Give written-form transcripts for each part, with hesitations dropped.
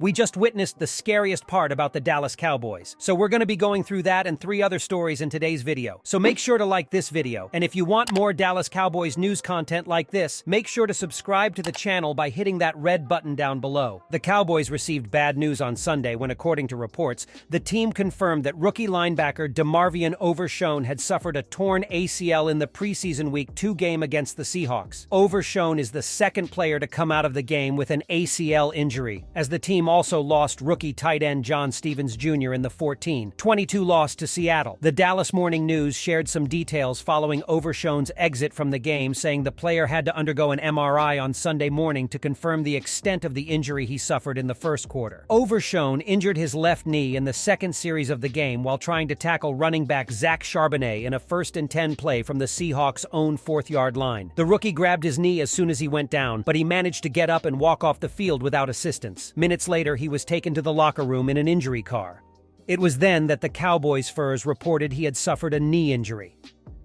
We just witnessed the scariest part about the Dallas Cowboys, so we're going to be going through that and 3 other stories in today's video. So make sure to like this video, and if you want more Dallas Cowboys news content like this, make sure to subscribe to the channel by hitting that red button down below. The Cowboys received bad news on Sunday when, according to reports, the team confirmed that rookie linebacker DeMarvion Overshown had suffered a torn ACL in the preseason Week 2 game against the Seahawks. Overshown is the second player to come out of the game with an ACL injury, as the team also lost rookie tight end John Stephens Jr. in the 14-22 loss to Seattle. The Dallas Morning News shared some details following Overshown's exit from the game, saying the player had to undergo an MRI on Sunday morning to confirm the extent of the injury he suffered in the first quarter. Overshown injured his left knee in the second series of the game while trying to tackle running back Zach Charbonnet in a 1st and 10 play from the Seahawks' own 4th-yard line. The rookie grabbed his knee as soon as he went down, but he managed to get up and walk off the field without assistance. Minutes later, he was taken to the locker room in an injury car. It was then that the Cowboys Furs reported he had suffered a knee injury.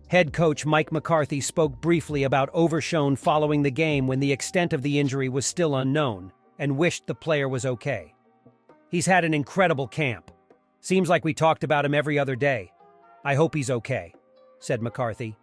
Head coach Mike McCarthy spoke briefly about Overshown following the game when the extent of the injury was still unknown, and wished the player was okay. "He's had an incredible camp. Seems like we talked about him every other day. I hope he's okay," said McCarthy.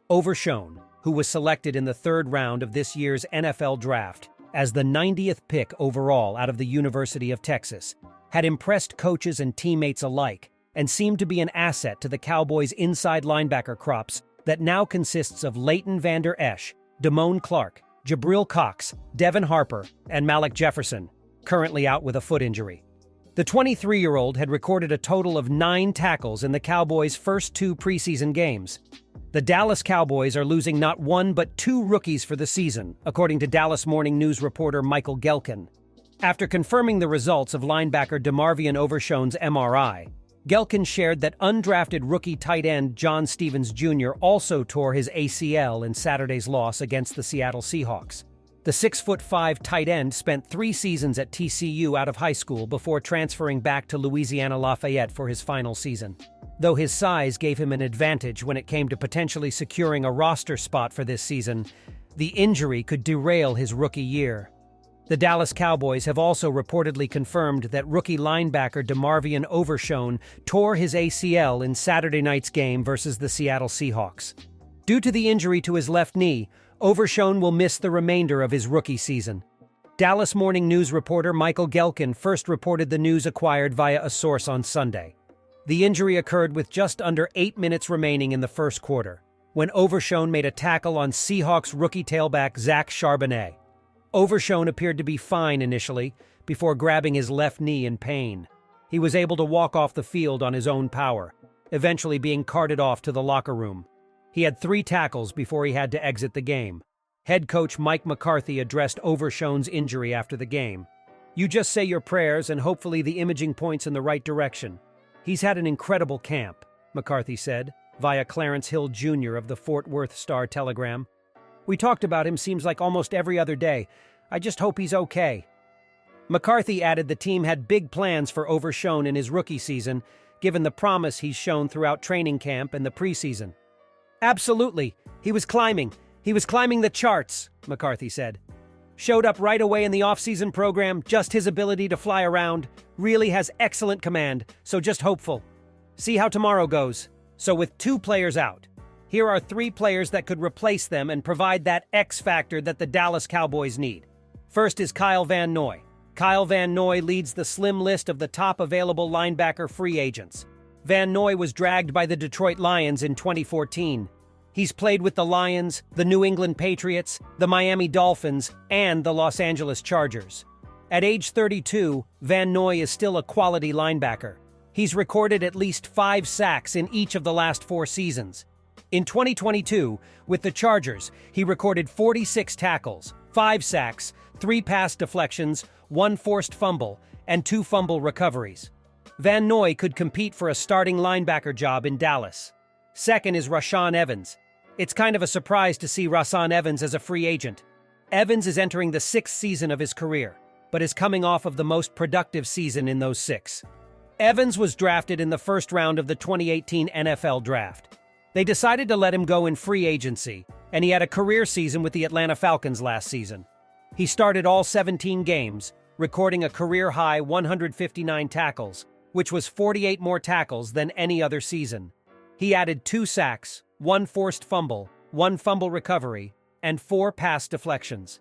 Overshown, who was selected in the 3rd round of this year's NFL Draft, as the 90th pick overall out of the University of Texas, had impressed coaches and teammates alike and seemed to be an asset to the Cowboys' inside linebacker crops that now consists of Leighton Vander Esch, Damone Clark, Jabril Cox, Devin Harper, and Malik Jefferson, currently out with a foot injury. The 23-year-old had recorded a total of 9 tackles in the Cowboys' first 2 preseason games. The Dallas Cowboys are losing not 1 but 2 rookies for the season, according to Dallas Morning News reporter Michael Gehlken. After confirming the results of linebacker DeMarvion Overshown's MRI, Gehlken shared that undrafted rookie tight end John Stephens Jr. also tore his ACL in Saturday's loss against the Seattle Seahawks. The 6'5" tight end spent 3 seasons at TCU out of high school before transferring back to Louisiana Lafayette for his final season. Though his size gave him an advantage when it came to potentially securing a roster spot for this season, the injury could derail his rookie year. The Dallas Cowboys have also reportedly confirmed that rookie linebacker DeMarvion Overshown tore his ACL in Saturday night's game versus the Seattle Seahawks. Due to the injury to his left knee, Overshown will miss the remainder of his rookie season. Dallas Morning News reporter Michael Gehlken first reported the news acquired via a source on Sunday. The injury occurred with just under 8 minutes remaining in the first quarter, when Overshown made a tackle on Seahawks rookie tailback Zach Charbonnet. Overshown appeared to be fine initially, before grabbing his left knee in pain. He was able to walk off the field on his own power, eventually being carted off to the locker room. He had 3 tackles before he had to exit the game. Head coach Mike McCarthy addressed Overshown's injury after the game. "You just say your prayers and hopefully the imaging points in the right direction. He's had an incredible camp," McCarthy said, via Clarence Hill Jr. of the Fort Worth Star-Telegram. "We talked about him seems like almost every other day. I just hope he's okay." McCarthy added the team had big plans for Overshown in his rookie season, given the promise he's shown throughout training camp and the preseason. "Absolutely. He was climbing the charts," McCarthy said. "Showed up right away in the off-season program, just his ability to fly around. Really has excellent command, so just hopeful. See how tomorrow goes." So with 2 players out, here are 3 players that could replace them and provide that X factor that the Dallas Cowboys need. First is Kyle Van Noy. Kyle Van Noy leads the slim list of the top available linebacker free agents. Van Noy was dragged by the Detroit Lions in 2014. He's played with the Lions, the New England Patriots, the Miami Dolphins, and the Los Angeles Chargers. At age 32, Van Noy is still a quality linebacker. He's recorded at least 5 sacks in each of the last 4 seasons. In 2022, with the Chargers, he recorded 46 tackles, 5 sacks, 3 pass deflections, 1 forced fumble, and 2 fumble recoveries. Van Noy could compete for a starting linebacker job in Dallas. Second is Rashaan Evans. It's kind of a surprise to see Rashaan Evans as a free agent. Evans is entering the 6th season of his career, but is coming off of the most productive season in those 6. Evans was drafted in the first round of the 2018 NFL Draft. They decided to let him go in free agency, and he had a career season with the Atlanta Falcons last season. He started all 17 games, recording a career-high 159 tackles, which was 48 more tackles than any other season. He added 2 sacks, 1 forced fumble, 1 fumble recovery, and 4 pass deflections.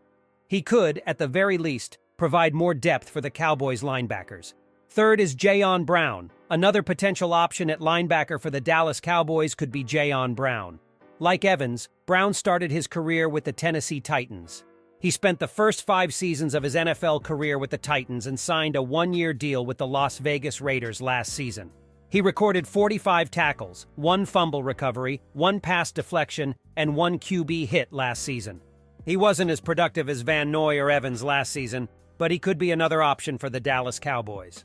He could, at the very least, provide more depth for the Cowboys linebackers. Third is Jayon Brown. Another potential option at linebacker for the Dallas Cowboys could be Jayon Brown. Like Evans, Brown started his career with the Tennessee Titans. He spent the first 5 seasons of his NFL career with the Titans and signed a 1-year deal with the Las Vegas Raiders last season. He recorded 45 tackles, 1 fumble recovery, 1 pass deflection, and 1 QB hit last season. He wasn't as productive as Van Noy or Evans last season, but he could be another option for the Dallas Cowboys.